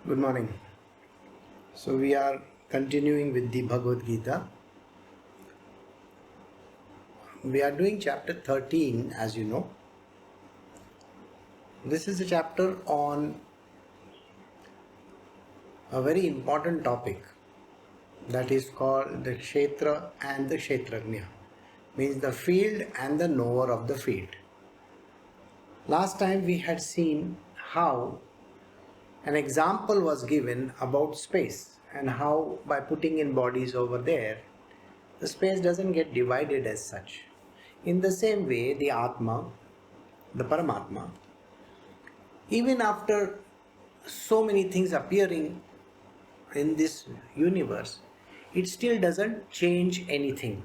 Good morning. So we are continuing with the Bhagavad Gita. We are doing chapter 13, as you know. This is a chapter on a very important topic that is called the Kshetra and the Kshetrajna, means the field and the knower of the field. Last time we had seen how an example was given about space and how by putting in bodies over there, the space doesn't get divided as such. In the same way, the Atma, the Paramatma, even after so many things appearing in this universe, it still doesn't change anything.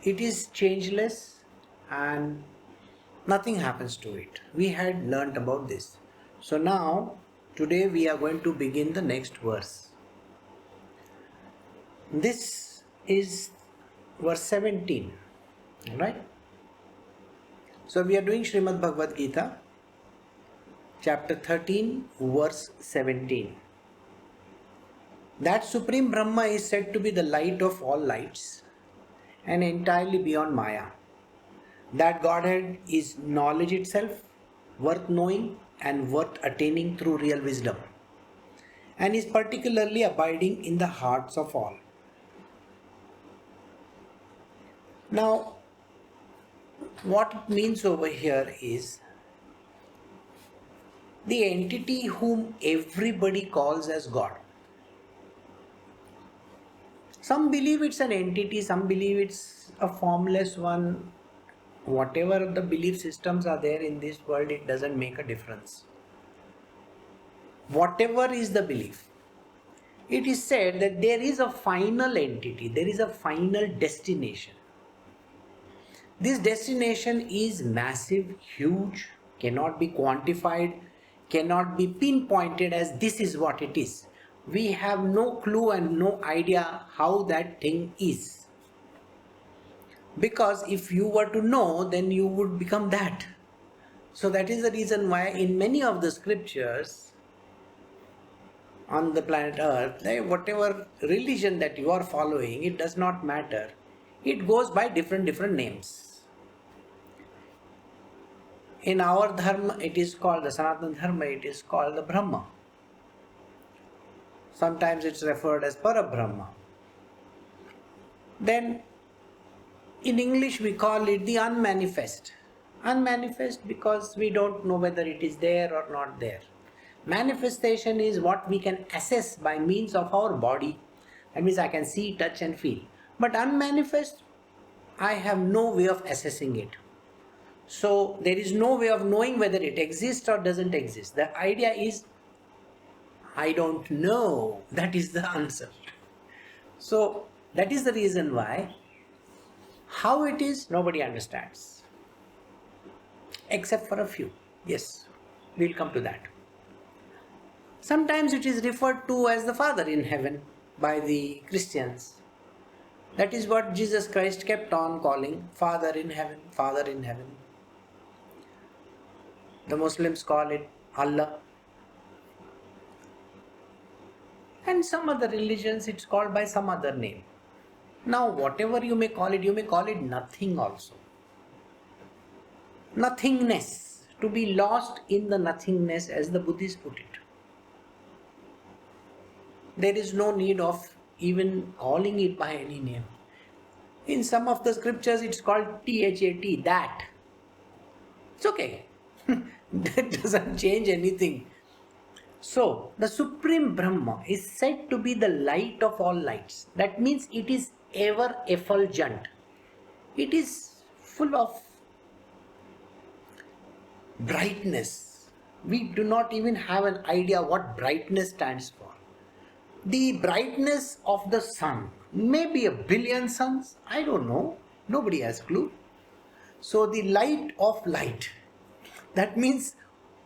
It is changeless and nothing happens to it. We had learnt about this. So now, today we are going to begin the next verse. This is verse 17, right? So we are doing Srimad Bhagavad Gita, chapter 13, verse 17. That Supreme Brahma is said to be the light of all lights and entirely beyond Maya. That Godhead is knowledge itself, worth knowing and worth attaining through real wisdom, and is particularly abiding in the hearts of all. Now, what it means over here is the entity whom everybody calls as God. Some believe it's an entity, some believe it's a formless one. Whatever the belief systems are there in this world, it doesn't make a difference. Whatever is the belief, it is said that there is a final entity, there is a final destination. This destination is massive, huge, cannot be quantified, cannot be pinpointed as this is what it is. We have no clue and no idea how that thing is. Because if you were to know, then you would become that. So that is the reason why in many of the scriptures on the planet Earth, whatever religion that you are following, it does not matter. It goes by different names. In our dharma, it is called the Sanatana Dharma, it is called the Brahma. Sometimes it's referred as Parabrahma. Then in English we call it the unmanifest. Unmanifest because we don't know whether it is there or not there. Manifestation is what we can assess by means of our body. That means I can see, touch and feel. But unmanifest, I have no way of assessing it. So there is no way of knowing whether it exists or doesn't exist. The idea is, I don't know. That is the answer. So that is the reason why how it is, nobody understands. Except for a few. Yes, we'll come to that. Sometimes it is referred to as the Father in heaven by the Christians. That is what Jesus Christ kept on calling Father in heaven, Father in heaven. The Muslims call it Allah. And some other religions it's called by some other name. Now whatever you may call it nothing also. Nothingness, to be lost in the nothingness as the Buddhists put it. There is no need of even calling it by any name. In some of the scriptures it's called THAT, that. It's okay. That doesn't change anything. So, the Supreme Brahma is said to be the light of all lights. That means it is ever effulgent. It is full of brightness. We do not even have an idea what brightness stands for. The brightness of the sun, maybe a billion suns, I don't know. Nobody has clue. So, the light of light. That means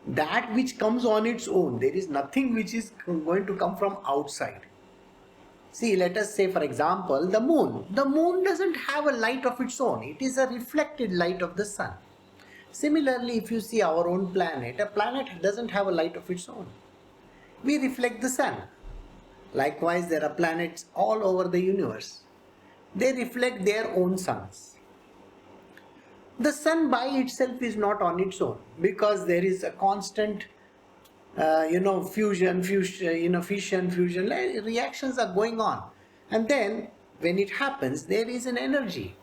that which comes on its own. There is nothing which is going to come from outside. See, let us say for example the moon. The moon doesn't have a light of its own. It is a reflected light of the sun. Similarly, if you see our own planet, a planet doesn't have a light of its own. We reflect the sun. Likewise, there are planets all over the universe. They reflect their own suns. The sun by itself is not on its own because there is a constant, fission, fusion, reactions are going on. And then when it happens, there is an energy.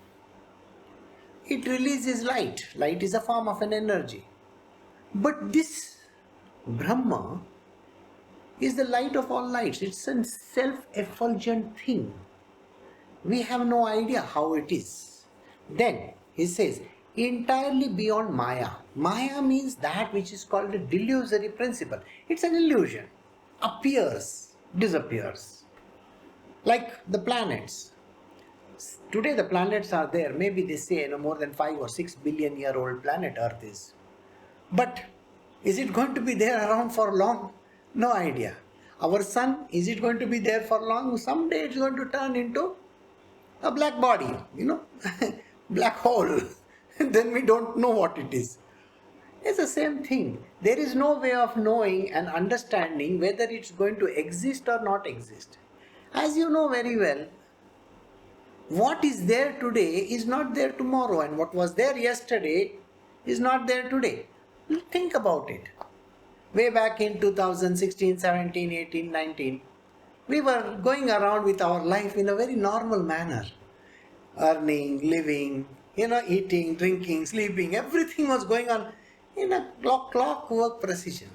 It releases light. Light is a form of an energy. But this Brahma is the light of all lights. It's a self-effulgent thing. We have no idea how it is. Then he says, entirely beyond Maya. Maya means that which is called a delusory principle. It's an illusion. Appears, disappears. Like the planets. Today the planets are there. Maybe they say more than 5 or 6 billion year old planet Earth is. But is it going to be there around for long? No idea. Our sun, is it going to be there for long? Someday it's going to turn into a black body, black hole. Then we don't know what it is. It's the same thing. There is no way of knowing and understanding whether it's going to exist or not exist. As you know very well, what is there today is not there tomorrow, and what was there yesterday is not there today. Think about it. Way back in 2016, 17, 18, 19, we were going around with our life in a very normal manner. Earning, living, eating, drinking, sleeping, everything was going on in a clockwork precision.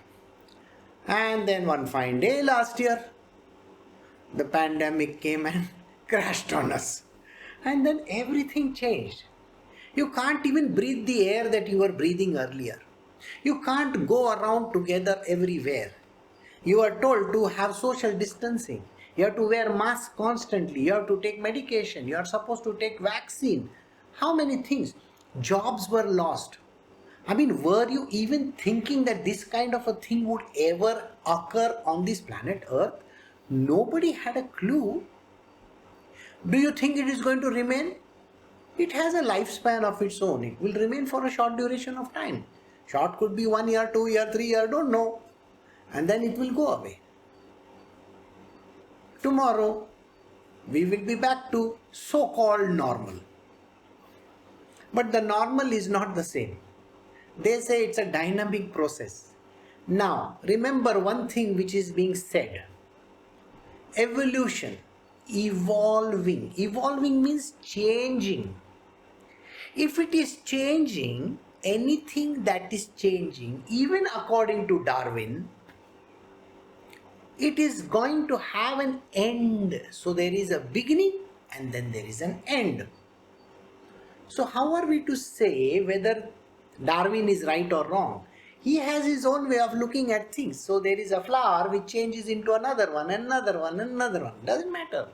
And then one fine day last year, the pandemic came and crashed on us. And then everything changed. You can't even breathe the air that you were breathing earlier. You can't go around together everywhere. You are told to have social distancing. You have to wear masks constantly. You have to take medication. You are supposed to take vaccine. How many things? Jobs were lost. Were you even thinking that this kind of a thing would ever occur on this planet Earth? Nobody had a clue. Do you think it is going to remain? It has a lifespan of its own. It will remain for a short duration of time. Short could be 1 year, 2 year, 3 year, don't know. And then it will go away. Tomorrow, we will be back to so-called normal. But the normal is not the same. They say it's a dynamic process. Now, remember one thing which is being said. Evolution, evolving. Evolving means changing. If it is changing, anything that is changing, even according to Darwin, it is going to have an end. So there is a beginning and then there is an end. So how are we to say whether Darwin is right or wrong? He has his own way of looking at things. So there is a flower which changes into another one, another one, another one. Doesn't matter.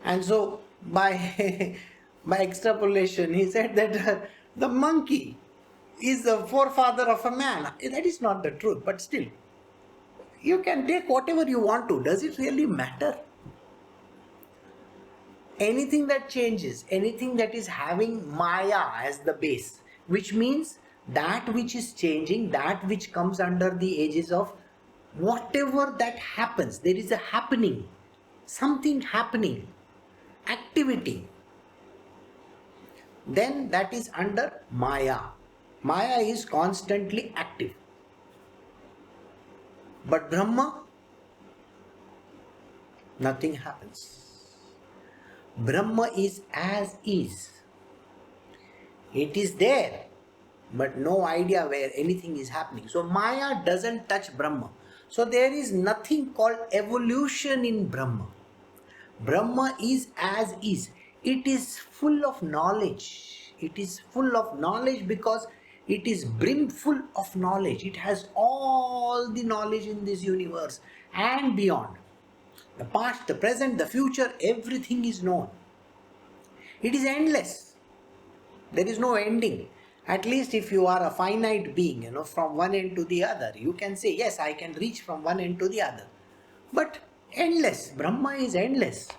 And so by extrapolation, he said that the monkey is the forefather of a man. That is not the truth, but still, you can take whatever you want to. Does it really matter? Anything that changes, anything that is having Maya as the base, which means that which is changing, that which comes under the edges of whatever that happens, there is a happening, something happening, activity, then that is under Maya. Maya is constantly active. But Brahma, nothing happens. Brahma is as is. It is there, but no idea where anything is happening. So Maya doesn't touch Brahma. So there is nothing called evolution in Brahma. Brahma is as is. It is full of knowledge. It is full of knowledge because it is brimful of knowledge. It has all the knowledge in this universe and beyond. The past, the present, the future, everything is known. It is endless. There is no ending. At least if you are a finite being, from one end to the other, you can say, yes, I can reach from one end to the other. But endless. Brahma is endless.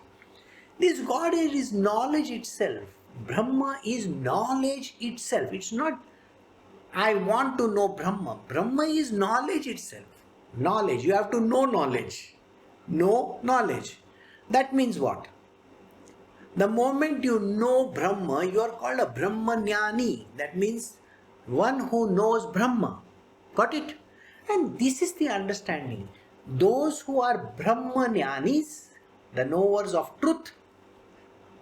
This God is knowledge itself. Brahma is knowledge itself. It's not, I want to know Brahma. Brahma is knowledge itself. Knowledge. You have to know knowledge. Know knowledge. That means what? The moment you know Brahma, you are called a Brahmanyani. That means one who knows Brahma. Got it? And this is the understanding. Those who are Brahmanyanis, the knowers of truth,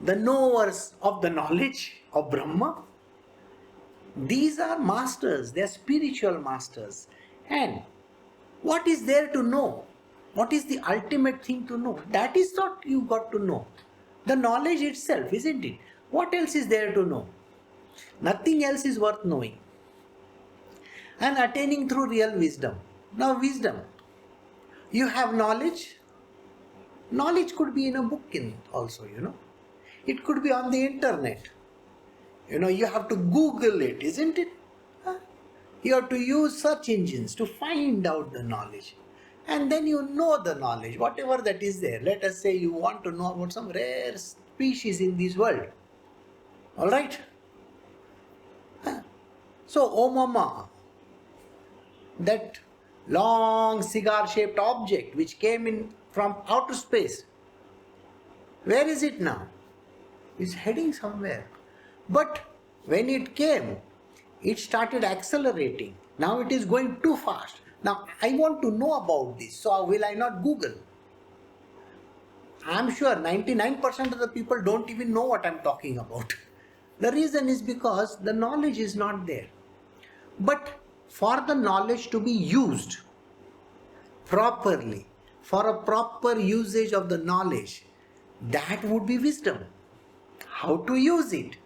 the knowers of the knowledge of Brahma, these are masters, they are spiritual masters. And what is there to know? What is the ultimate thing to know? That is what you got to know. The knowledge itself, isn't it? What else is there to know? Nothing else is worth knowing. And attaining through real wisdom. Now, wisdom. You have knowledge. Knowledge could be in a book also, It could be on the internet. You have to Google it, isn't it? You have to use search engines to find out the knowledge. And then you know the knowledge, whatever that is there. Let us say you want to know about some rare species in this world. Alright? So, oh mama, that long cigar-shaped object which came in from outer space, where is it now? It's heading somewhere. But when it came, it started accelerating. Now it is going too fast. Now I want to know about this, so will I not Google? I'm sure 99% of the people don't even know what I'm talking about. The reason is because the knowledge is not there. But for the knowledge to be used properly, for a proper usage of the knowledge, that would be wisdom. How to use it?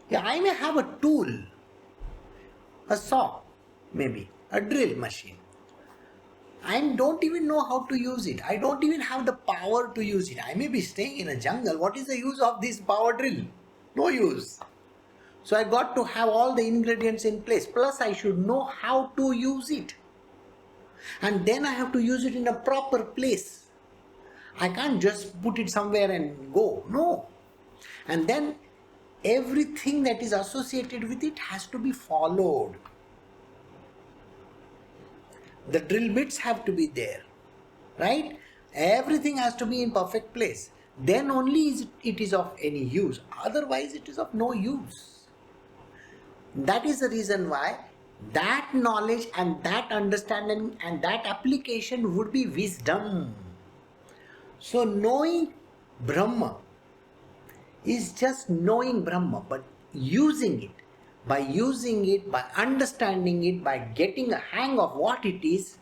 Yeah, I may have a tool, a saw, maybe, a drill machine. I don't even know how to use it. I don't even have the power to use it. I may be staying in a jungle. What is the use of this power drill? No use. So I got to have all the ingredients in place. Plus I should know how to use it. And then I have to use it in a proper place. I can't just put it somewhere and go. No. And then everything that is associated with it has to be followed. The drill bits have to be there, right? Everything has to be in perfect place. Then only it is of any use. Otherwise, it is of no use. That is the reason why that knowledge and that understanding and that application would be wisdom. So knowing Brahma is just knowing Brahma, but using it, by understanding it, by getting a hang of what it is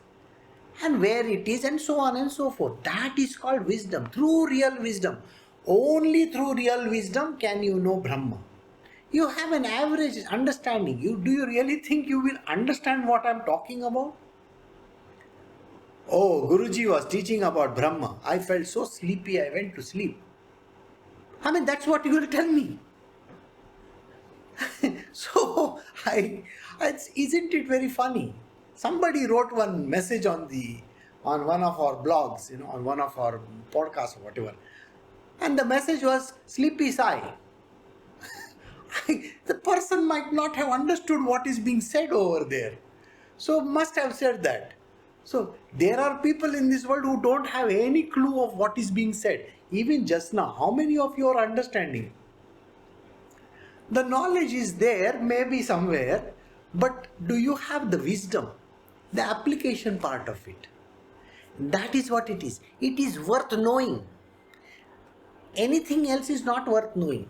and where it is and so on and so forth. That is called wisdom, through real wisdom. Only through real wisdom can you know Brahma. You have an average understanding. Do you really think you will understand what I am talking about? Oh, Guruji was teaching about Brahma. I felt so sleepy, I went to sleep. I mean, that's what you will tell me. So, isn't it very funny? Somebody wrote one message on one of our blogs, on one of our podcasts or whatever. And the message was, Sleepy Sai. The person might not have understood what is being said over there. So, must have said that. So, there are people in this world who don't have any clue of what is being said. Even just now, how many of you are understanding? The knowledge is there, maybe somewhere, but do you have the wisdom, the application part of it? That is what it is. It is worth knowing. Anything else is not worth knowing.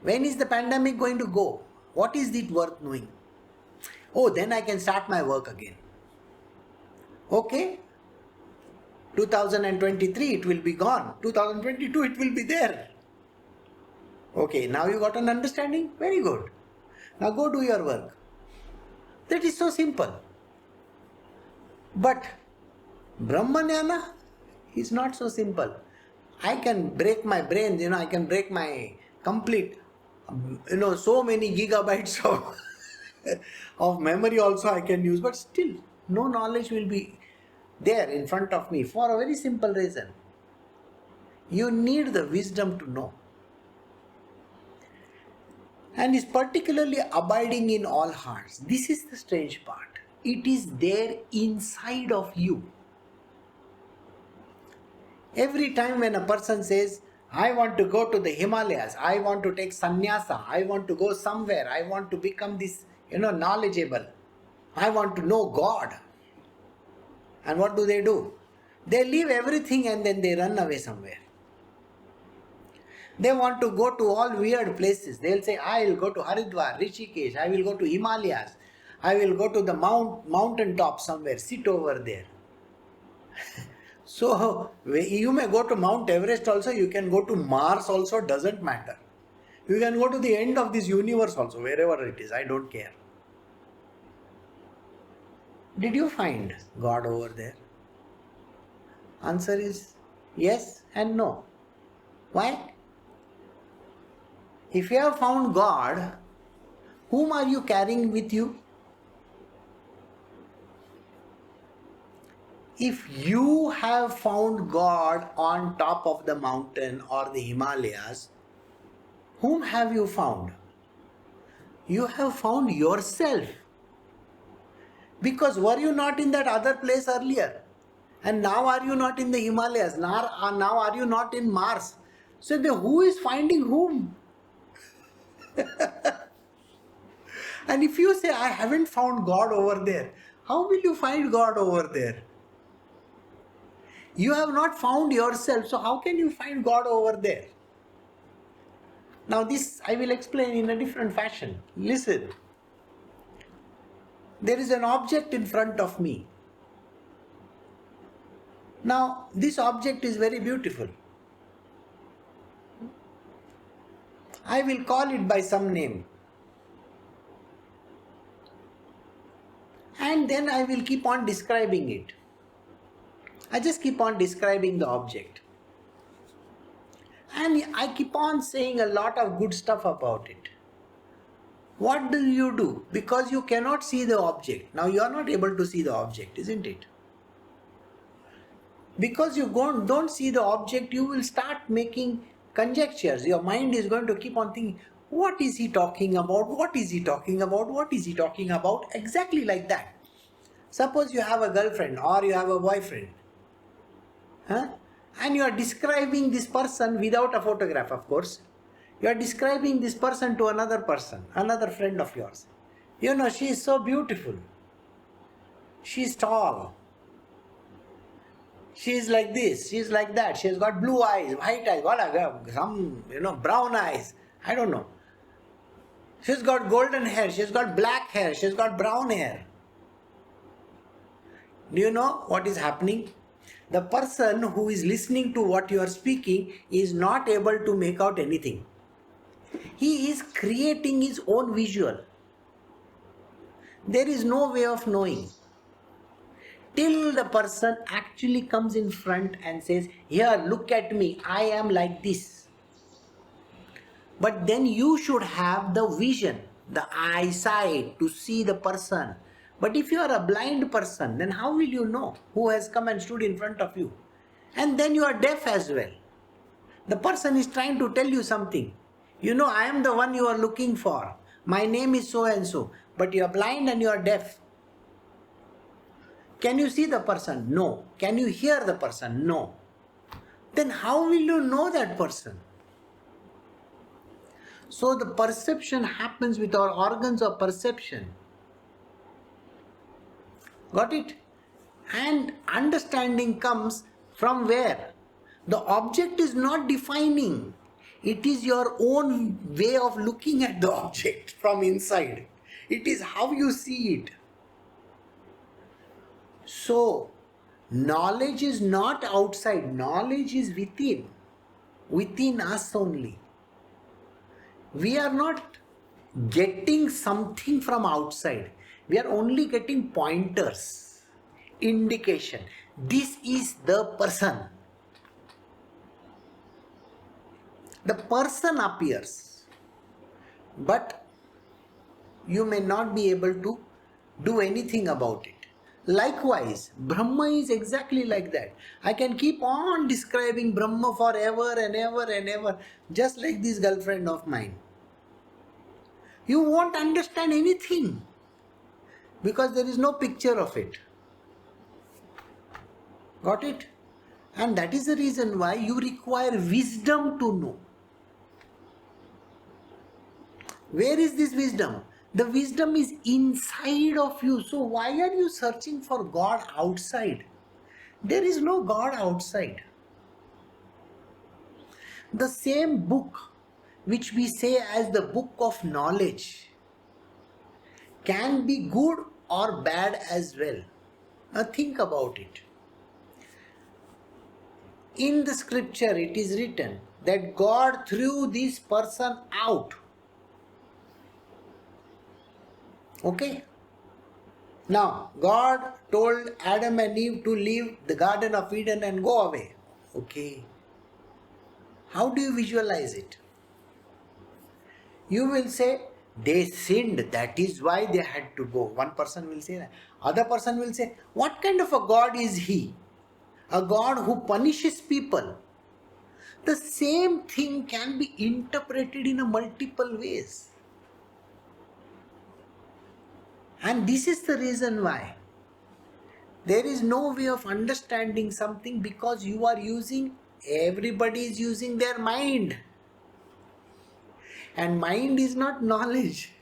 When is the pandemic going to go? What is it worth knowing? Oh, then I can start my work again. Okay? 2023 it will be gone. 2022 it will be there. Okay, now you got an understanding? Very good. Now go do your work. That is so simple. But Brahmanyana is not so simple. I can break my brains, I can break my complete, so many gigabytes of memory also I can use, but still no knowledge will be there in front of me for a very simple reason. You need the wisdom to know. And is particularly abiding in all hearts. This is the strange part. It is there inside of you. Every time when a person says, I want to go to the Himalayas, I want to take sannyasa, I want to go somewhere, I want to become this, knowledgeable, I want to know God. And what do? They leave everything and then they run away somewhere. They want to go to all weird places. They'll say, I will go to Haridwar, Rishikesh, I will go to Himalayas, I will go to the mountain top somewhere, sit over there. So, you may go to Mount Everest also, you can go to Mars also, doesn't matter. You can go to the end of this universe also, wherever it is, I don't care. Did you find God over there? Answer is yes and no. Why? If you have found God, whom are you carrying with you? If you have found God on top of the mountain or the Himalayas, whom have you found? You have found yourself. Because were you not in that other place earlier? And now are you not in the Himalayas? Now are you not in Mars? So who is finding whom? And if you say, I haven't found God over there, how will you find God over there? You have not found yourself, so how can you find God over there? Now this I will explain in a different fashion. Listen. There is an object in front of me. Now this object is very beautiful. I will call it by some name. And then I will keep on describing it. I just keep on describing the object. And I keep on saying a lot of good stuff about it. What do? Because you cannot see the object. Now you are not able to see the object, isn't it? Because you don't see the object, you will start making conjectures. Your mind is going to keep on thinking, what is he talking about? What is he talking about? What is he talking about? Exactly like that. Suppose you have a girlfriend or you have a boyfriend. And you are describing this person without a photograph, of course. You are describing this person to another person, another friend of yours. She is so beautiful. She is tall. She is like this, she is like that. She has got blue eyes, white eyes, some brown eyes. I don't know. She's got golden hair, she's got black hair, she's got brown hair. Do you know what is happening? The person who is listening to what you are speaking is not able to make out anything. He is creating his own visual. There is no way of knowing. Till the person actually comes in front and says, here, look at me, I am like this. But then you should have the vision, the eyesight to see the person. But if you are a blind person, then how will you know who has come and stood in front of you? And then you are deaf as well. The person is trying to tell you something. I am the one you are looking for. My name is so and so. But you are blind and you are deaf. Can you see the person? No. Can you hear the person? No. Then how will you know that person? So the perception happens with our organs of perception. Got it? And understanding comes from where? The object is not defining. It is your own way of looking at the object from inside. It is how you see it. So, knowledge is not outside. Knowledge is within. Within us only. We are not getting something from outside. We are only getting pointers, indication. This is the person. The person appears, but you may not be able to do anything about it. Likewise, Brahma is exactly like that. I can keep on describing Brahma forever and ever and ever, just like this girlfriend of mine. You won't understand anything. because there is no picture of it. Got it? And that is the reason why you require wisdom to know. Where is this wisdom? The wisdom is inside of you. So why are you searching for God outside? There is no God outside. The same book which we say as the book of knowledge can be good or bad as well. Now think about it. In the scripture it is written that God threw this person out. Okay? Now, God told Adam and Eve to leave the Garden of Eden and go away. Okay. How do you visualize it? You will say, they sinned, that is why they had to go. One person will say that. Other person will say, what kind of a God is he? A God who punishes people. The same thing can be interpreted in a multiple ways. And this is the reason why there is no way of understanding something, because everybody is using their mind. And mind is not knowledge.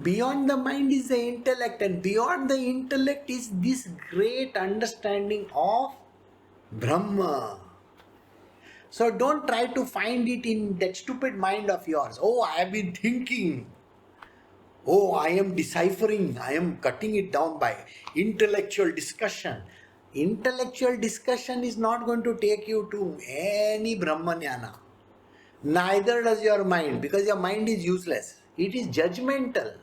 Beyond the mind is the intellect, and beyond the intellect is this great understanding of Brahma. So don't try to find it in that stupid mind of yours. Oh, I have been thinking. Oh, I am deciphering. I am cutting it down by intellectual discussion. Intellectual discussion is not going to take you to any Brahmanyana. Neither does your mind, because your mind is useless. It is judgmental.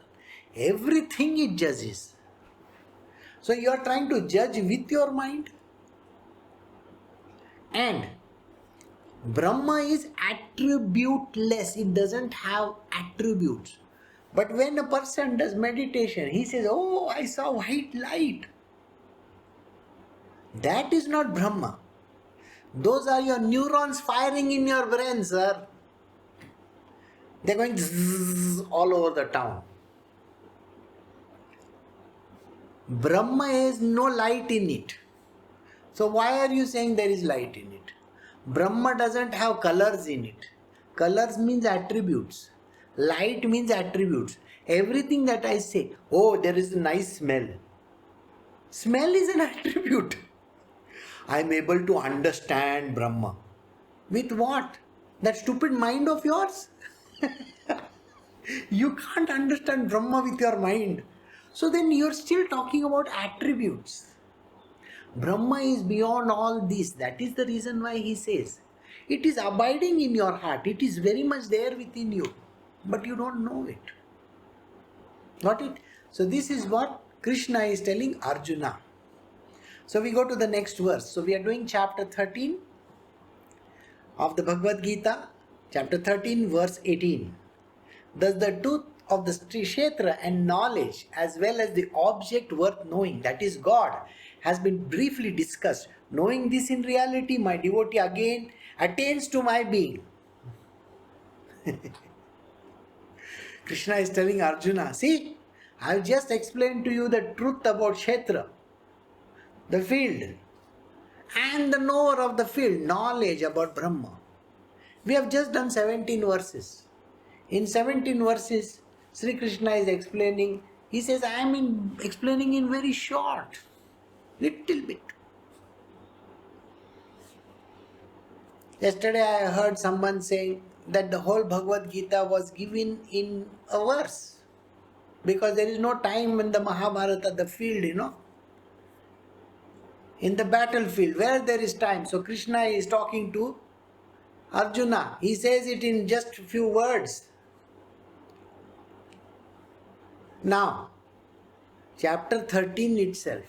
Everything it judges. So you are trying to judge with your mind. And Brahma is attributeless. It doesn't have attributes. But when a person does meditation, he says, oh, I saw white light. That is not Brahma. Those are your neurons firing in your brain, sir. They're going zzz all over the town. Brahma has no light in it. So why are you saying there is light in it? Brahma doesn't have colors in it. Colors means attributes. Light means attributes. Everything that I say, oh, there is a nice smell. Smell is an attribute. I am able to understand Brahma. With what? That stupid mind of yours? You can't understand Brahma with your mind. So then you're still talking about attributes. Brahma is beyond all this. That is the reason why he says, it is abiding in your heart. It is very much there within you. But you don't know it. Got it? So this is what Krishna is telling Arjuna. So we go to the next verse. So we are doing chapter 13 of the Bhagavad Gita. Chapter 13 verse 18. Thus the truth of the Kshetra and knowledge, as well as the object worth knowing, that is God, has been briefly discussed. Knowing this in reality, my devotee again attains to my being. Krishna is telling Arjuna, see, I have just explained to you the truth about Kshetra, the field, and the knower of the field, knowledge about Brahma. We have just done 17 verses. In 17 verses, Sri Krishna is explaining. He says, I am explaining in very short, little bit. Yesterday I heard someone saying that the whole Bhagavad Gita was given in a verse, because there is no time in the Mahabharata, the field, in the battlefield where there is time. So Krishna is talking to Arjuna. He says it in just a few words. Now, chapter 13 itself,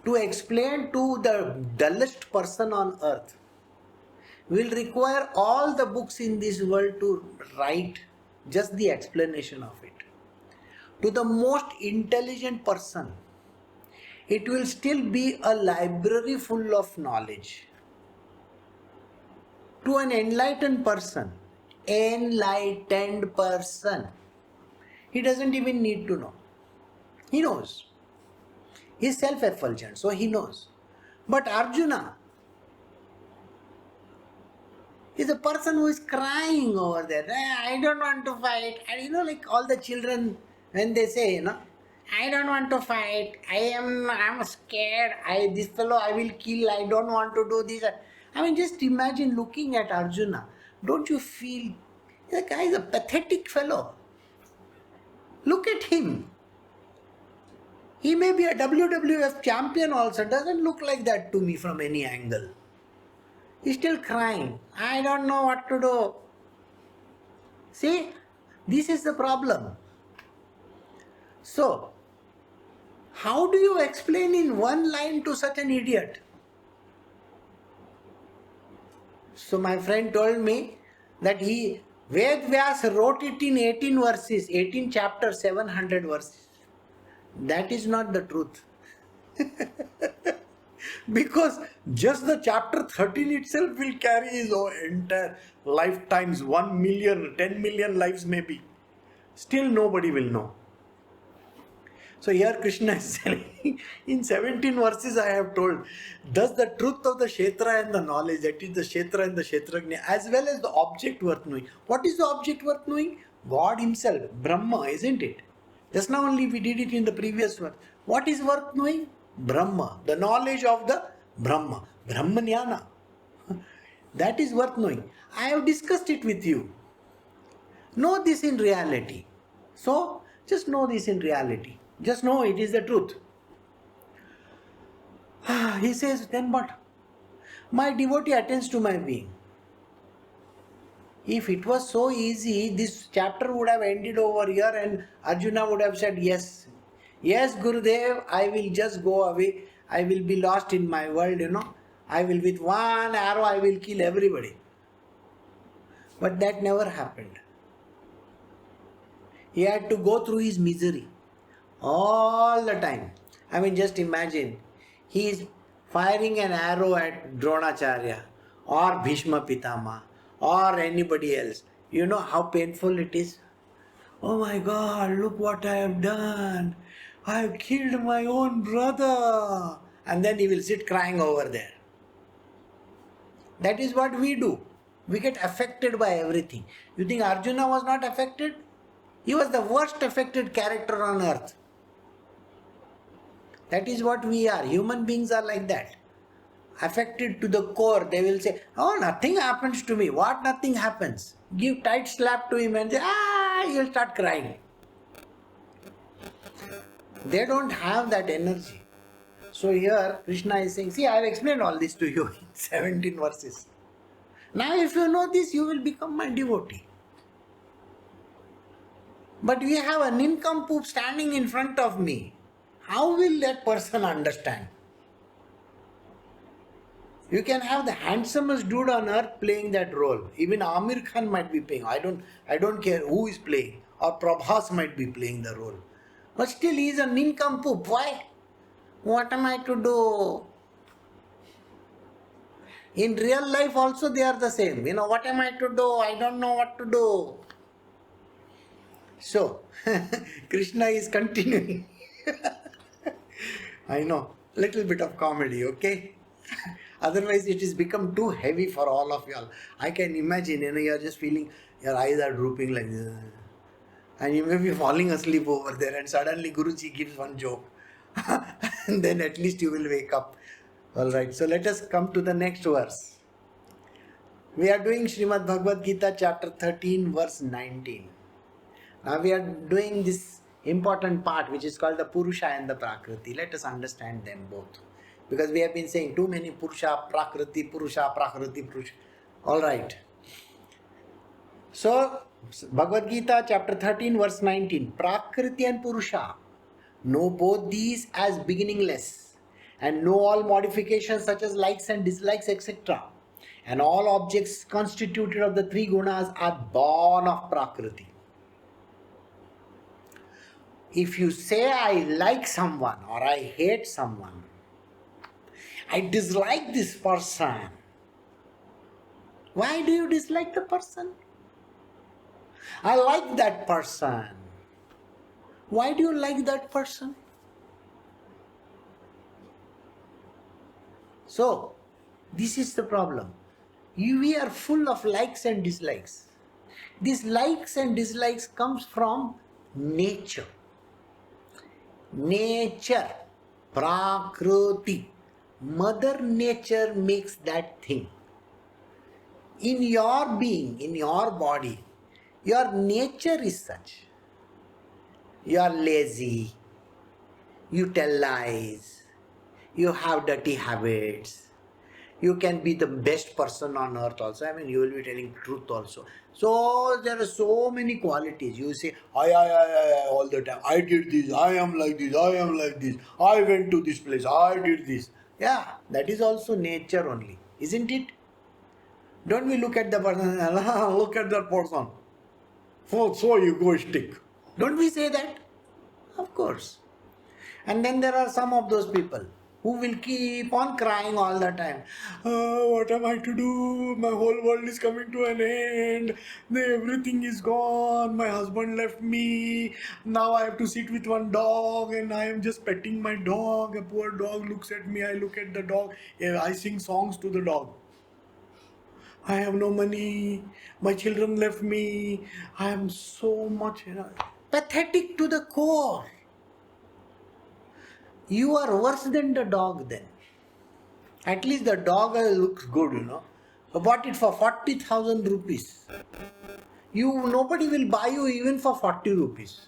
to explain to the dullest person on earth, will require all the books in this world to write just the explanation of it. To the most intelligent person, it will still be a library full of knowledge. To an enlightened person, He doesn't even need to know. He knows. He's self-effulgent, so he knows. But Arjuna is a person who is crying over there. I don't want to fight. And like all the children, when they say, I don't want to fight. I'm scared. This fellow I will kill. I don't want to do this. I mean, just imagine looking at Arjuna. Don't you feel the guy is a pathetic fellow? Look at him. He may be a WWF champion also. Doesn't look like that to me from any angle. He's still crying. I don't know what to do. See, this is the problem. So, how do you explain in one line to such an idiot? So my friend told me that Ved Vyas wrote it in 18 verses, 18 chapters, 700 verses. That is not the truth. Because just the chapter 13 itself will carry his entire lifetimes, 1 million, 10 million lives maybe. Still nobody will know. So here Krishna is saying, in 17 verses I have told, thus the truth of the Kshetra and the knowledge, that is the Kshetra and the Kshetrajna, as well as the object worth knowing. What is the object worth knowing? God himself, Brahma, isn't it? Just now only we did it in the previous one. What is worth knowing? Brahma, the knowledge of the Brahma, Brahmanyana. That is worth knowing. I have discussed it with you. Know this in reality. So, just know this in reality. Just know it is the truth. He says, then what? My devotee attends to my being. If it was so easy, this chapter would have ended over here and Arjuna would have said, yes, Gurudev, I will just go away. I will be lost in my world, I will, with one arrow, I will kill everybody. But that never happened. He had to go through his misery all the time. I mean, just imagine, he is firing an arrow at Dronacharya or Bhishma Pitama or anybody else. You know how painful it is? Oh my God, look what I have done. I have killed my own brother. And then he will sit crying over there. That is what we do. We get affected by everything. You think Arjuna was not affected? He was the worst affected character on earth. That is what we are. Human beings are like that. Affected to the core. They will say, oh, nothing happens to me. What nothing happens? Give tight slap to him and say, he'll start crying. They don't have that energy. So here Krishna is saying, see, I have explained all this to you in 17 verses. Now if you know this, you will become my devotee. But we have a nincompoop standing in front of me. How will that person understand? You can have the handsomest dude on earth playing that role. Even Amir Khan might be playing. I don't care who is playing. Or Prabhas might be playing the role. But still he is a nincompoop. Why? What am I to do? In real life also they are the same. What am I to do? I don't know what to do. So, Krishna is continuing. I know, little bit of comedy, okay? Otherwise it has become too heavy for all of y'all. I can imagine, you are just feeling, your eyes are drooping like this. And you may be falling asleep over there and suddenly Guruji gives one joke. And then at least you will wake up. Alright, so let us come to the next verse. We are doing Srimad Bhagavad Gita chapter 13 verse 19. Now we are doing this important part which is called the Purusha and the Prakriti. Let us understand them both. Because we have been saying too many Purusha, Prakriti, Purusha, Prakriti, Purusha. Alright. So, Bhagavad Gita chapter 13 verse 19. Prakriti and Purusha. Know both these as beginningless. And know all modifications such as likes and dislikes, etc. And all objects constituted of the three gunas are born of Prakriti. If you say I like someone or I hate someone, I dislike this person. Why do you dislike the person? I like that person. Why do you like that person? So, this is the problem. We are full of likes and dislikes. These likes and dislikes comes from nature. Nature, Prakriti. Mother Nature makes that thing. In your being, in your body, your nature is such. You are lazy, you tell lies, you have dirty habits, you can be the best person on earth also. I mean, you will be telling truth also. So there are so many qualities. You say, I, all the time. I did this, I am like this, I am like this, I went to this place, I did this. Yeah, that is also nature only, isn't it? Don't we look at the person, look at that person, so egoistic. Don't we say that? Of course. And then there are some of those people who will keep on crying all the time. Oh, what am I to do? My whole world is coming to an end. Everything is gone. My husband left me. Now I have to sit with one dog and I am just petting my dog. A poor dog looks at me. I look at the dog. I sing songs to the dog. I have no money. My children left me. I am so much pathetic to the core. You are worse than the dog then. At least the dog looks good. I bought it for 40,000 rupees. Nobody will buy you even for 40 rupees.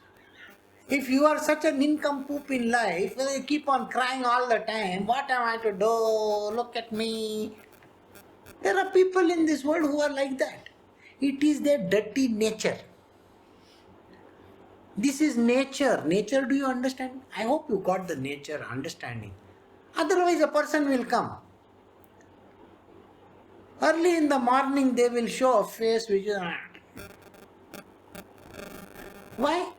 If you are such a nincompoop in life, you keep on crying all the time, what am I to do? Look at me. There are people in this world who are like that. It is their dirty nature. This is nature. Nature, do you understand? I hope you got the nature understanding. Otherwise, a person will come. Early in the morning, they will show a face which is... Why?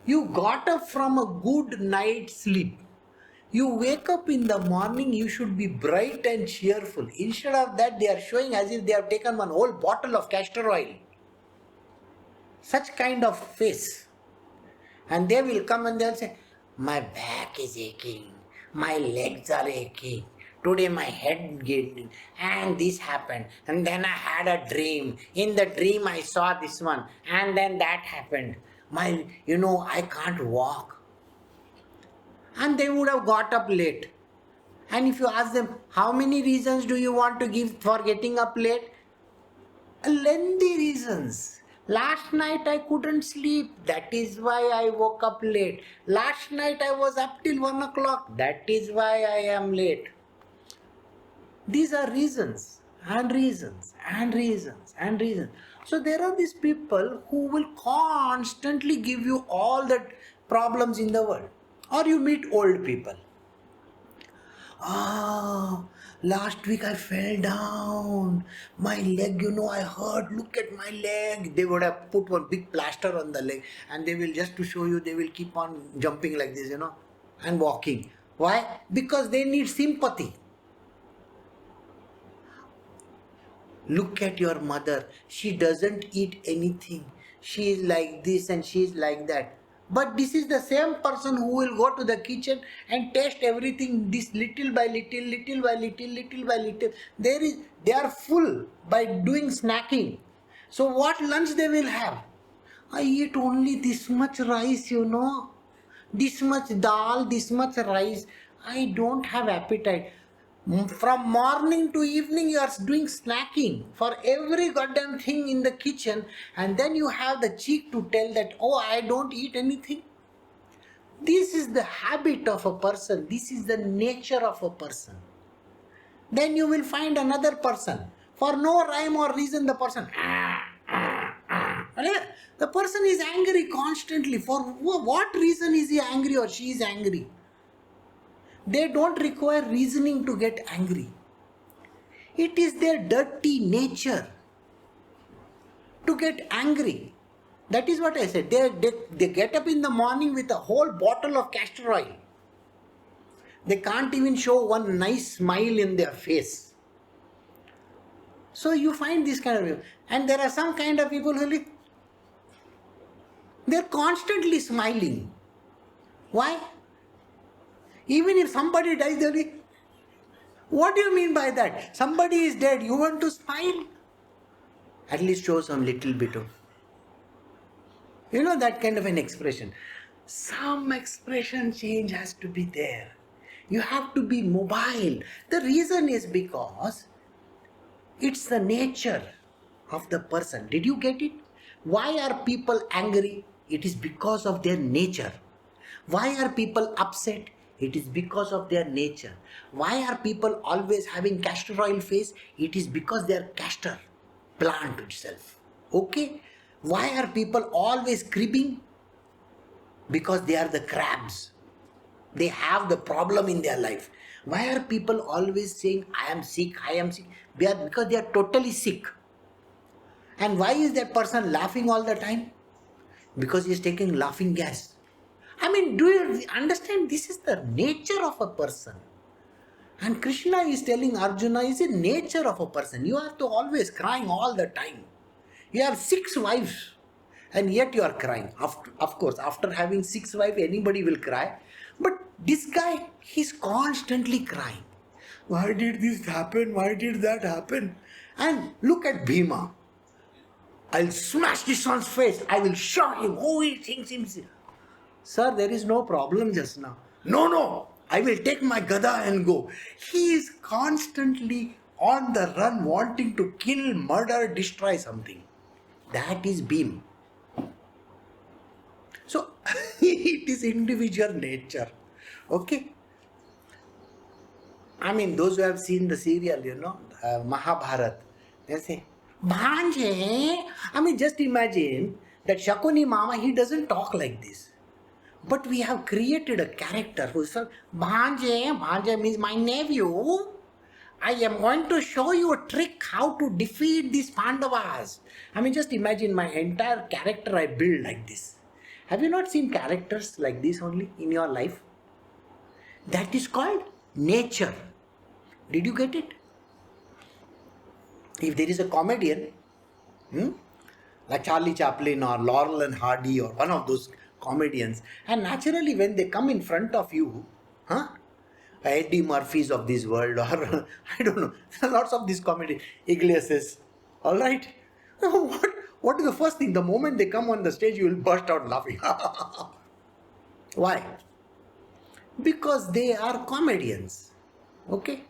You got up from a good night's sleep. You wake up in the morning, you should be bright and cheerful. Instead of that, they are showing as if they have taken one whole bottle of castor oil. Such kind of face. And they will come and they'll say, my back is aching, my legs are aching, today my head getting, and this happened, and then I had a dream. In the dream I saw this one, and then that happened. I can't walk. And they would have got up late. And if you ask them, how many reasons do you want to give for getting up late? Lengthy reasons. Last night I couldn't sleep. That is why I woke up late. Last night I was up till 1 o'clock. That is why I am late. These are reasons and reasons and reasons and reasons. So there are these people who will constantly give you all the problems in the world. Or you meet old people. Last week I fell down. My leg, I hurt. Look at my leg. They would have put one big plaster on the leg and they will, just to show you, they will keep on jumping like this, and walking. Why? Because they need sympathy. Look at your mother. She doesn't eat anything. She is like this and she is like that. But this is the same person who will go to the kitchen and taste everything, this little by little, little by little, little by little. They are full by doing snacking. So what lunch they will have? I eat only this much rice, this much dal, this much rice. I don't have appetite. From morning to evening you are doing snacking for every goddamn thing in the kitchen, and then you have the cheek to tell that, I don't eat anything. This is the habit of a person. This is the nature of a person. Then you will find another person. For no rhyme or reason, the person... The person is angry constantly. For what reason is he angry or she is angry? They don't require reasoning to get angry. It is their dirty nature to get angry. That is what I said. They get up in the morning with a whole bottle of castor oil. They can't even show one nice smile in their face. So you find this kind of people. And there are some kind of people who They're constantly smiling. Why? Even if somebody dies, they'll be, what do you mean by that? Somebody is dead, you want to smile? At least show some little bit of, that kind of an expression. Some expression change has to be there. You have to be mobile. The reason is because it's the nature of the person. Did you get it? Why are people angry? It is because of their nature. Why are people upset? It is because of their nature. Why are people always having castor oil face? It is because they are castor plant itself. Okay? Why are people always cribbing? Because they are the crabs. They have the problem in their life. Why are people always saying, I am sick, I am sick? Because they are totally sick. And why is that person laughing all the time? Because he is taking laughing gas. I mean, do you understand? This is the nature of a person. And Krishna is telling Arjuna, is the nature of a person. You have to always crying all the time. You have 6 wives and yet you are crying. Of course, after having 6 wives, anybody will cry. But this guy, he's constantly crying. Why did this happen? Why did that happen? And look at Bhima. I'll smash this one's face. I will show him who he thinks himself. Sir, there is no problem just now. No, I will take my gada and go. He is constantly on the run, wanting to kill, murder, destroy something. That is Bhim. So, it is individual nature. Okay? I mean, those who have seen the serial, Mahabharat, they say, Bhanje. I mean, just imagine that Shakuni Mama, he doesn't talk like this. But we have created a character who says, Bhanje means my nephew. I am going to show you a trick how to defeat these Pandavas. I mean, just imagine my entire character I build like this. Have you not seen characters like this only in your life? That is called nature. Did you get it? If there is a comedian, like Charlie Chaplin or Laurel and Hardy or one of those comedians, and naturally when they come in front of you, Eddie Murphys of this world, or I don't know, lots of these comedy, Iglesias, alright? What is the first thing? The moment they come on the stage, you will burst out laughing. Why? Because they are comedians, okay?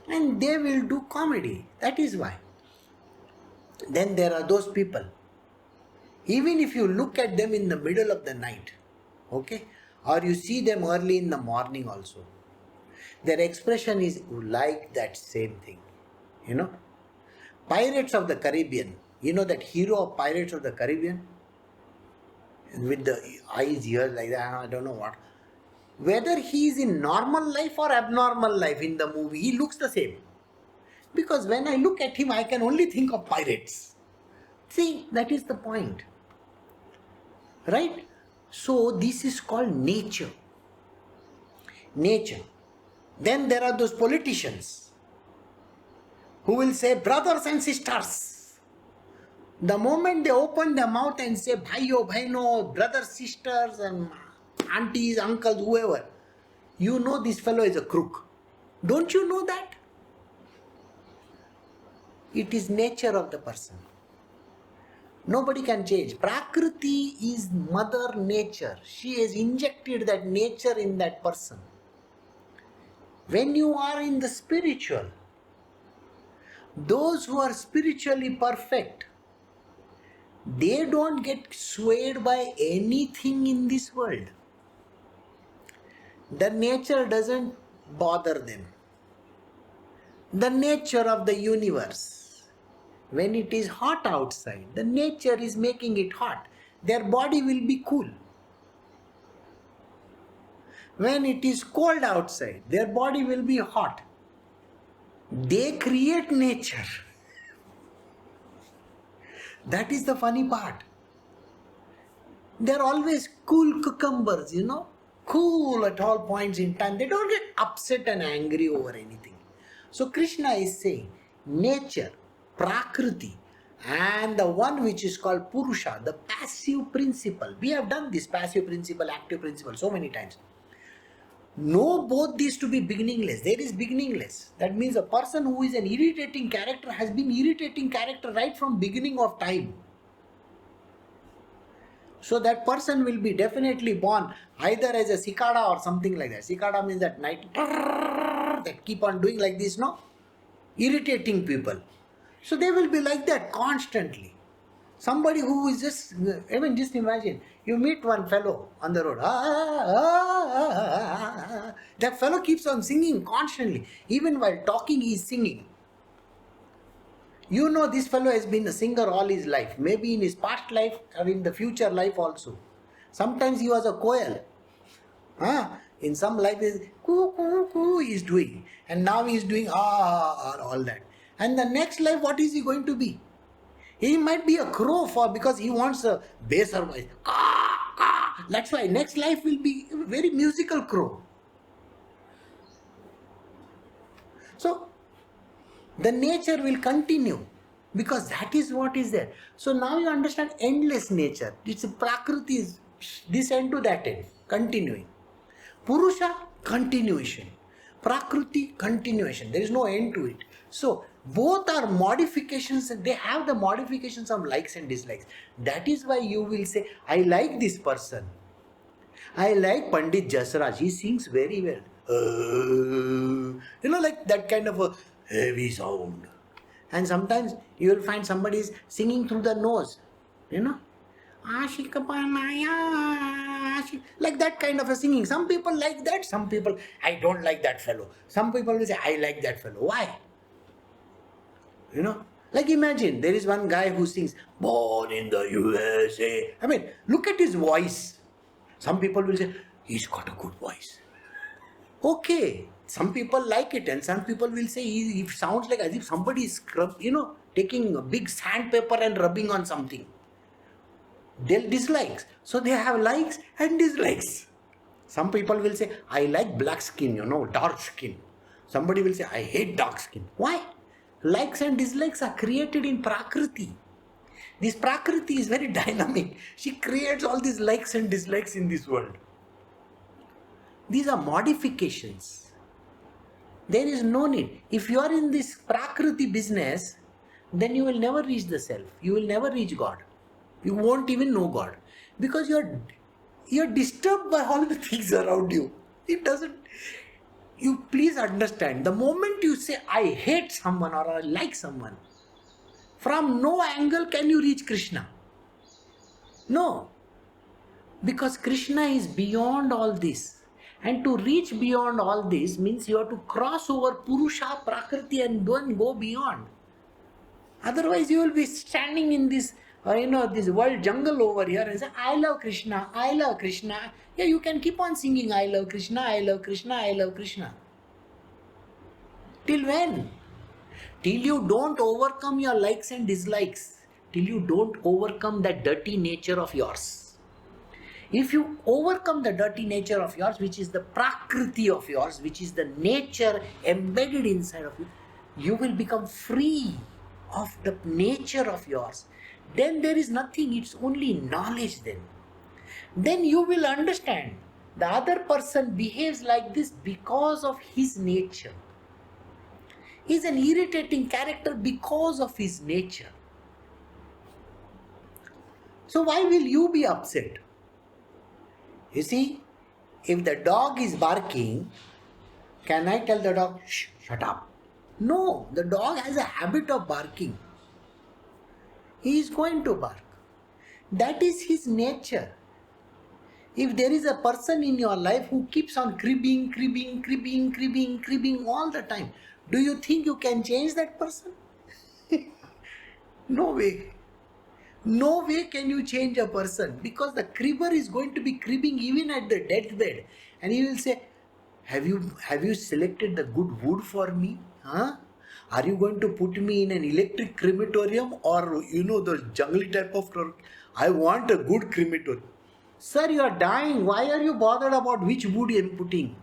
And they will do comedy. That is why. Then there are those people. Even if you look at them in the middle of the night, okay, or you see them early in the morning also, their expression is like that same thing. Pirates of the Caribbean, that hero of Pirates of the Caribbean with the eyes, ears like that, I don't know what. Whether he is in normal life or abnormal life in the movie, he looks the same. Because when I look at him, I can only think of pirates. See, that is the point. Right? So, this is called nature. Nature. Then there are those politicians who will say brothers and sisters. The moment they open their mouth and say bhaiyo, bhaino, brothers, sisters and aunties, uncles, whoever, you know this fellow is a crook. Don't you know that? It is nature of the person. Nobody can change. Prakriti is Mother Nature. She has injected that nature in that person. When you are in the spiritual, those who are spiritually perfect, they don't get swayed by anything in this world. The nature doesn't bother them. The nature of the universe. When it is hot outside, the nature is making it hot. Their body will be cool. When it is cold outside, their body will be hot. They create nature. That is the funny part. They are always cool cucumbers, cool at all points in time. They don't get upset and angry over anything. So Krishna is saying nature, Prakriti, and the one which is called Purusha, the passive principle. We have done this passive principle, active principle so many times. Know both these to be beginningless. There is beginningless. That means a person who is an irritating character has been irritating character right from beginning of time. So that person will be definitely born either as a cicada or something like that. Cicada means that night that keep on doing like this, no? Irritating people. So they will be like that constantly. Somebody who is just imagine, you meet one fellow on the road. That fellow keeps on singing constantly. Even while talking, he is singing. You know this fellow has been a singer all his life. Maybe in his past life or in the future life also. Sometimes he was a koel. In some life is coo coo coo he is doing. And now he is doing all that. And the next life, what is he going to be? He might be a crow because he wants a basser voice. That's why next life will be a very musical crow. So the nature will continue because that is what is there. So now you understand endless nature. It's Prakriti is this end to that end, continuing. Purusha, continuation. Prakriti, continuation. There is no end to it. So both are modifications, they have the modifications of likes and dislikes. That is why you will say, I like this person. I like Pandit Jasraj. He sings very well. Like that kind of a heavy sound. And sometimes you will find somebody is singing through the nose. Like that kind of a singing. Some people like that. Some people, I don't like that fellow. Some people will say, I like that fellow. Why? Like imagine, there is one guy who sings, born in the USA. Look at his voice. Some people will say, he's got a good voice. Okay, some people like it and some people will say, he sounds like as if somebody is taking a big sandpaper and rubbing on something. They'll dislikes. So they have likes and dislikes. Some people will say, I like black skin, dark skin. Somebody will say, I hate dark skin. Why? Likes and dislikes are created in Prakriti. This Prakriti is very dynamic. She creates all these likes and dislikes in this world. These are modifications. There is no need. If you are in this Prakriti business, then you will never reach the self. You will never reach God. You won't even know God. Because you're disturbed by all the things around you. It doesn't... You please understand, the moment you say, I hate someone or I like someone, from no angle can you reach Krishna. No. Because Krishna is beyond all this. And to reach beyond all this means you have to cross over Purusha, Prakriti and then go beyond. Otherwise you will be standing in this, this world jungle over here and say, I love Krishna, I love Krishna. Yeah, you can keep on singing, I love Krishna, I love Krishna, I love Krishna. Till when? Till you don't overcome your likes and dislikes. Till you don't overcome that dirty nature of yours. If you overcome the dirty nature of yours, which is the Prakriti of yours, which is the nature embedded inside of you, you will become free of the nature of yours. Then there is nothing, it's only knowledge then. Then you will understand the other person behaves like this because of his nature. He is an irritating character because of his nature. So why will you be upset? You see, if the dog is barking, can I tell the dog, shh, shut up? No, the dog has a habit of barking. He is going to bark. That is his nature. If there is a person in your life who keeps on cribbing all the time, do you think you can change that person? No way. No way can you change a person, because the cribber is going to be cribbing even at the deathbed, and he will say, have you selected the good wood for me? Huh? Are you going to put me in an electric crematorium or the jungly type of? I want a good crematorium. Sir, you are dying. Why are you bothered about which wood I am putting?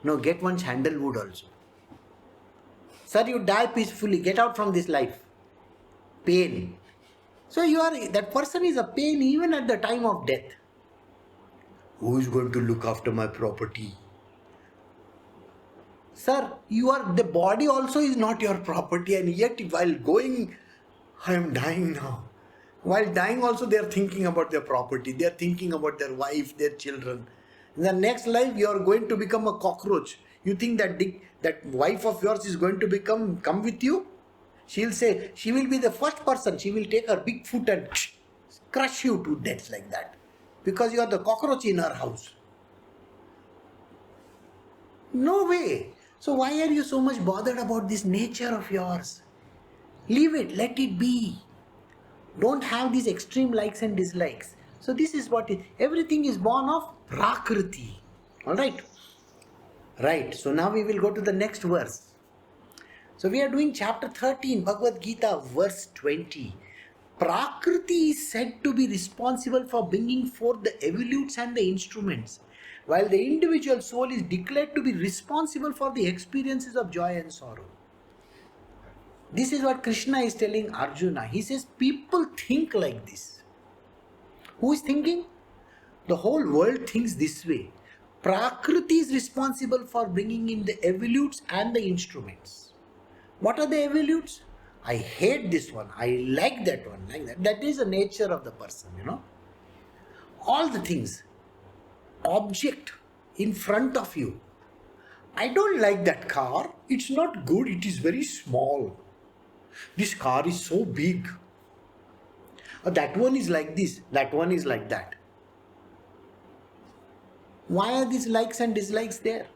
No, get one sandalwood also. Sir, you die peacefully. Get out from this life. pain. So that person is a pain even at the time of death. Who is going to look after my property? Sir, the body also is not your property, and yet while going, I am dying now. While dying also they are thinking about their property, they are thinking about their wife, their children. In the next life you are going to become a cockroach. You think that wife of yours is going to come with you? She'll say, she will be the first person, she will take her big foot and crush you to death like that. Because you are the cockroach in her house. No way. So why are you so much bothered about this nature of yours? Leave it, let it be. Don't have these extreme likes and dislikes. So this is everything is born of Prakriti. Alright? Right. So now we will go to the next verse. So we are doing chapter 13, Bhagavad Gita, verse 20. Prakriti is said to be responsible for bringing forth the evolutes and the instruments, while the individual soul is declared to be responsible for the experiences of joy and sorrow. This is what Krishna is telling Arjuna. He says people think like this. Who is thinking? The whole world thinks this way. Prakriti is responsible for bringing in the evolutes and the instruments. What are the evolutes? I hate this one. I like that one. Like that. That is the nature of the person, All the things. Object in front of you. I don't like that car. It's not good. It is very small. This car is so big. That one is like this. That one is like that. Why are these likes and dislikes there?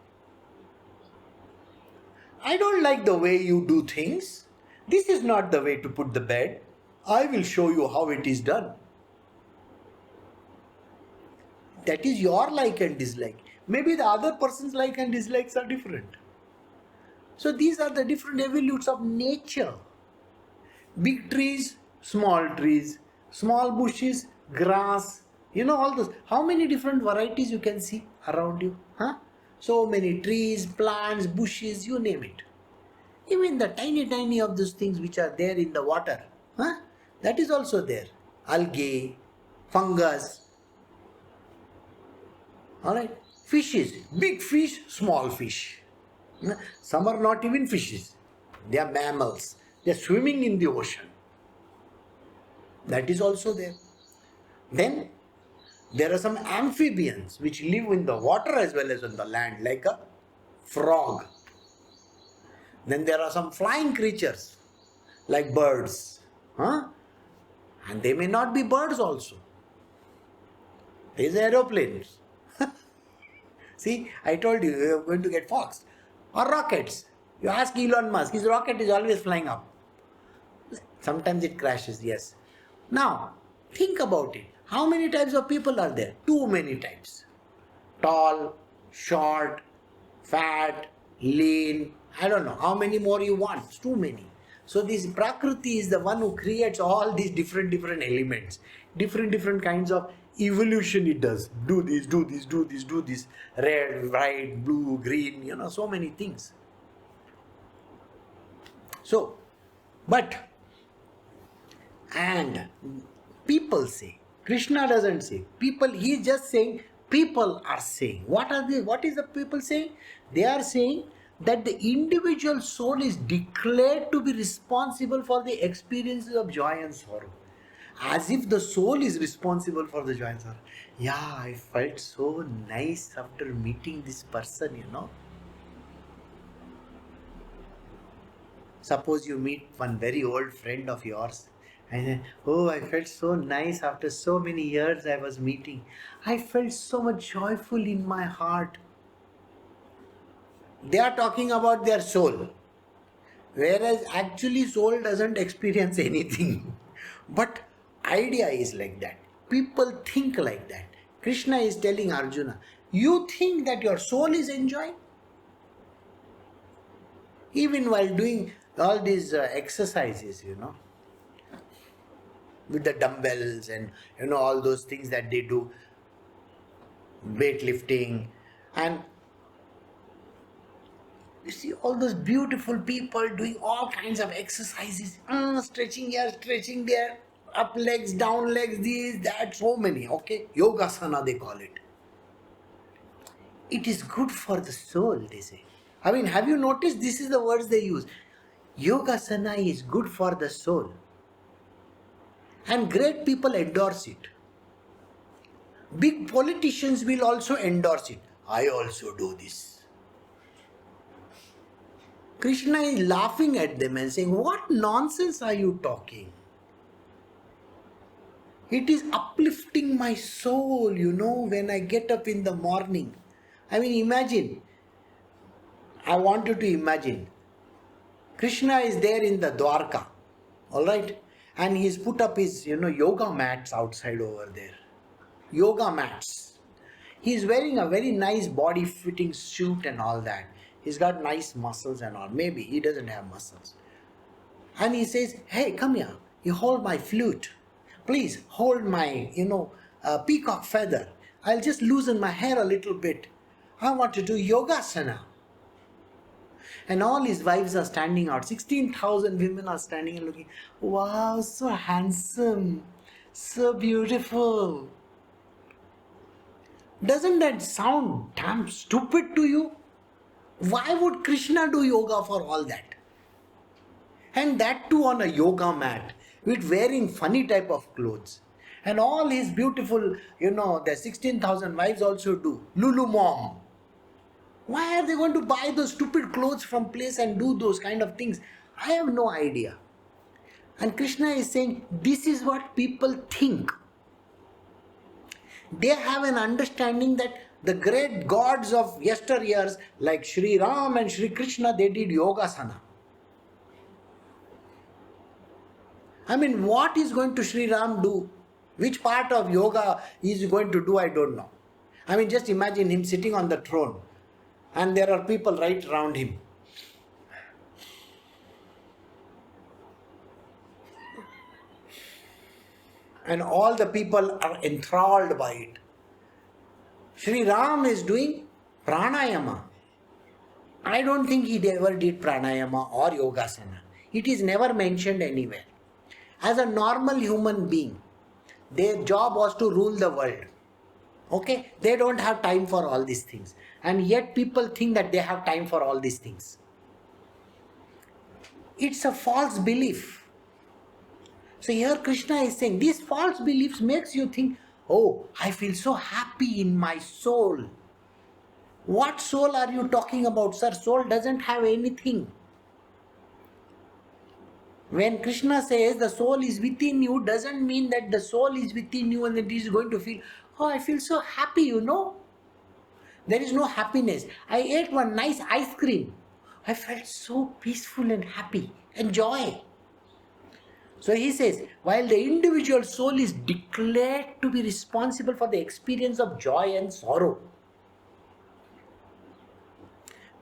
I don't like the way you do things. This is not the way to put the bed. I will show you how it is done. That is your like and dislike. Maybe the other person's like and dislikes are different. So these are the different evolutes of nature. Big trees, small bushes, grass, all those. How many different varieties you can see around you? So many trees, plants, bushes, you name it. Even the tiny of those things which are there in the water, that is also there. Algae, fungus. Alright, fishes, big fish, small fish. Some are not even fishes. They are mammals. They are swimming in the ocean. That is also there. Then there are some amphibians which live in the water as well as on the land, like a frog. Then there are some flying creatures like birds. And they may not be birds also. These are aeroplanes. See, I told you, you are going to get fox. Or rockets. You ask Elon Musk, his rocket is always flying up. Sometimes it crashes, yes. Now, think about it. How many types of people are there? Too many types. Tall, short, fat, lean. I don't know how many more you want. It's too many. So this Prakriti is the one who creates all these different elements. Different kinds of evolution it does. Do this, do this, do this, do this. Red, white, blue, green, so many things. So, and people say, Krishna doesn't say, people, he is just saying, people are saying. What is the people saying? They are saying that the individual soul is declared to be responsible for the experiences of joy and sorrow. As if the soul is responsible for the joy and sorrow. Yeah, I felt so nice after meeting this person, Suppose you meet one very old friend of yours and then, oh, I felt so nice after so many years I was meeting. I felt so much joyful in my heart. They are talking about their soul. Whereas actually soul doesn't experience anything. But idea is like that. People think like that. Krishna is telling Arjuna, you think that your soul is enjoying? Even while doing all these exercises, with the dumbbells and all those things that they do, weightlifting, and You see all those beautiful people doing all kinds of exercises, stretching here, stretching there, up legs, down legs, this, that, so many. Okay, yogasana they call it. It is good for the soul, they say. I mean, have you noticed this is the words they use? Yogasana is good for the soul. And great people endorse it. Big politicians will also endorse it. I also do this. Krishna is laughing at them and saying, what nonsense are you talking? It is uplifting my soul, when I get up in the morning. I mean, imagine. I want you to imagine. Krishna is there in the Dwarka, alright? And he's put up his, yoga mats outside over there. Yoga mats. He's wearing a very nice body fitting suit and all that. He's got nice muscles and all. Maybe he doesn't have muscles. And he says, hey, come here. You hold my flute. Please hold my, peacock feather. I'll just loosen my hair a little bit. I want to do yogasana. And all his wives are standing out. 16,000 women are standing and looking. Wow, so handsome. So beautiful. Doesn't that sound damn stupid to you? Why would Krishna do yoga for all that? And that too on a yoga mat with wearing funny type of clothes. And all his beautiful, the 16,000 wives also do. Lulu mom. Why are they going to buy those stupid clothes from place and do those kind of things? I have no idea. And Krishna is saying, this is what people think. They have an understanding that the great gods of yesteryears like Sri Ram and Sri Krishna, they did yogasana. I mean, what is going to Sri Ram do? Which part of yoga is he going to do? I don't know. I mean, just imagine him sitting on the throne and there are people right around him. And all the people are enthralled by it. Sri Ram is doing pranayama. I don't think he ever did pranayama or yogasana. It is never mentioned anywhere. As a normal human being, their job was to rule the world. Okay? They don't have time for all these things. And yet people think that they have time for all these things. It's a false belief. So here Krishna is saying, these false beliefs makes you think, oh, I feel so happy in my soul. What soul are you talking about, sir? Soul doesn't have anything. When Krishna says the soul is within you, doesn't mean that the soul is within you and it is going to feel, oh, I feel so happy, There is no happiness. I ate one nice ice cream. I felt so peaceful and happy and joy. So he says, while the individual soul is declared to be responsible for the experience of joy and sorrow.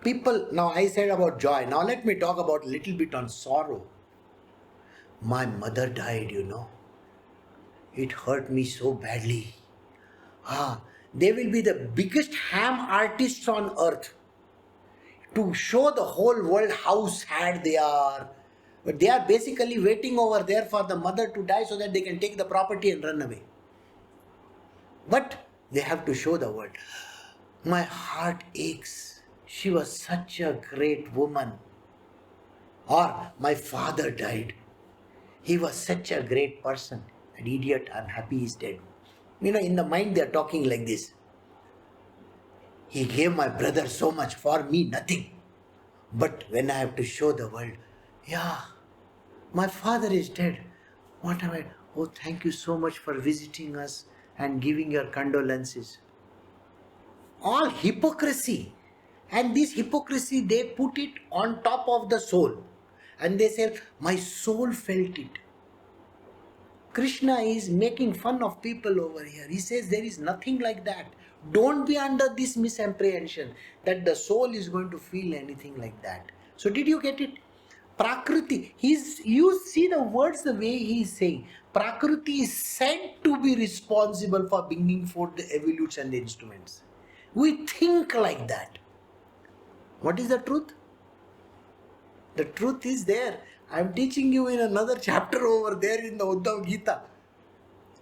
People, now I said about joy. Now let me talk about a little bit on sorrow. My mother died, It hurt me so badly. They will be the biggest ham artists on earth to show the whole world how sad they are. But they are basically waiting over there for the mother to die so that they can take the property and run away. But they have to show the world. My heart aches. She was such a great woman. Or my father died. He was such a great person. An idiot, I'm happy he's dead. In the mind they are talking like this. He gave my brother so much, for me nothing. But when I have to show the world, my father is dead. What am I? Oh, thank you so much for visiting us and giving your condolences. All hypocrisy. And this hypocrisy, they put it on top of the soul. And they say, my soul felt it. Krishna is making fun of people over here. He says there is nothing like that. Don't be under this misapprehension that the soul is going to feel anything like that. So did you get it? Prakriti. You see the words the way he is saying. Prakriti is said to be responsible for bringing forth the evolutes and the instruments. We think like that. What is the truth? The truth is there. I am teaching you in another chapter over there in the Uddhav Gita.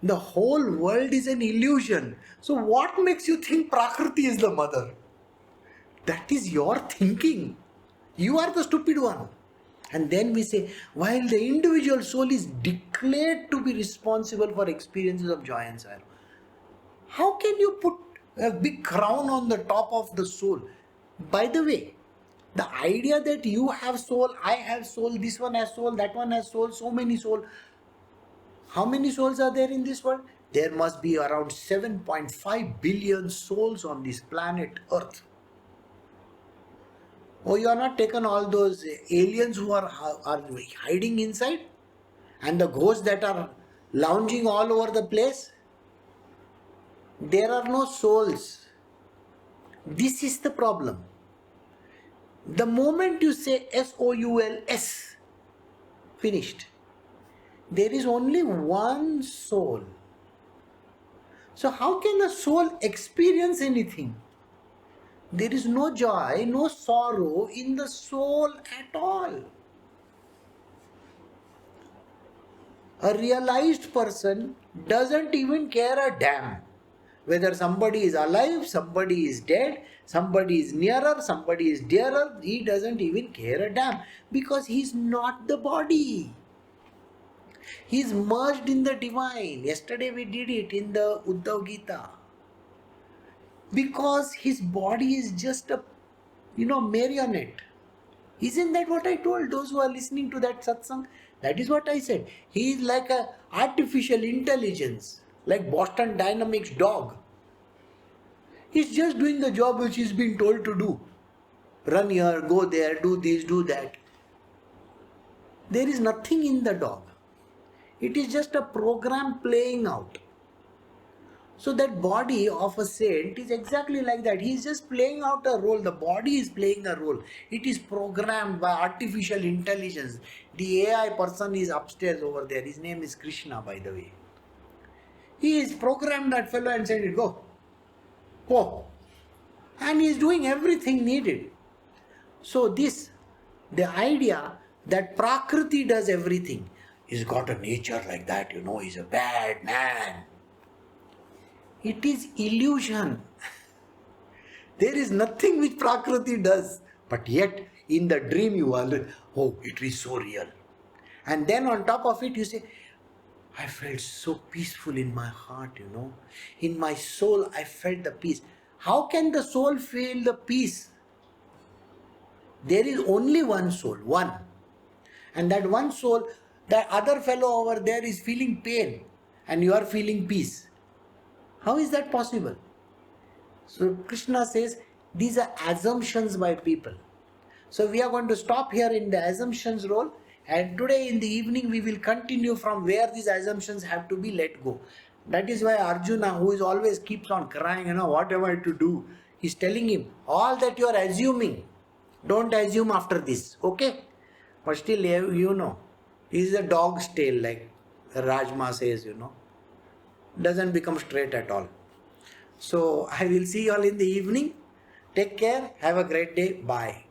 The whole world is an illusion. So what makes you think Prakriti is the mother? That is your thinking. You are the stupid one. And then we say, while the individual soul is declared to be responsible for experiences of joy and sorrow, how can you put a big crown on the top of the soul? By the way, the idea that you have soul, I have soul, this one has soul, that one has soul, so many souls. How many souls are there in this world? There must be around 7.5 billion souls on this planet Earth. Oh, you are not taken all those aliens who are hiding inside? And the ghosts that are lounging all over the place? There are no souls. This is the problem. The moment you say S-O-U-L-S, finished. There is only one soul. So how can a soul experience anything? There is no joy, no sorrow in the soul at all. A realized person doesn't even care a damn whether somebody is alive, somebody is dead, somebody is nearer, somebody is dearer. He doesn't even care a damn because he is not the body. He is merged in the divine. Yesterday we did it in the Uddhav Gita. Because his body is just a, marionette. Isn't that what I told those who are listening to that satsang? That is what I said. He is like an artificial intelligence, like Boston Dynamics dog. He's just doing the job which he's been told to do. Run here, go there, do this, do that. There is nothing in the dog. It is just a program playing out. So that body of a saint is exactly like that. He is just playing out a role. The body is playing a role. It is programmed by artificial intelligence. The AI person is upstairs over there. His name is Krishna, by the way. He is programmed that fellow and said, go. Go. And he is doing everything needed. So the idea that Prakriti does everything. He's got a nature like that, he's a bad man. It is illusion. There is nothing which Prakriti does. But yet, in the dream you are, it is so real. And then on top of it you say, I felt so peaceful in my heart, In my soul I felt the peace. How can the soul feel the peace? There is only one soul, one. And that one soul, that other fellow over there is feeling pain and you are feeling peace. How is that possible? So Krishna says these are assumptions by people. So we are going to stop here in the assumptions role, and today in the evening we will continue from where these assumptions have to be let go. That is why Arjuna, who is always keeps on crying, what am I to do? He's telling him, all that you are assuming, don't assume after this, okay? But still, this is a dog's tail, like Rajma says, doesn't become straight at all. So I will see you all in the evening. Take care. Have a great day. Bye.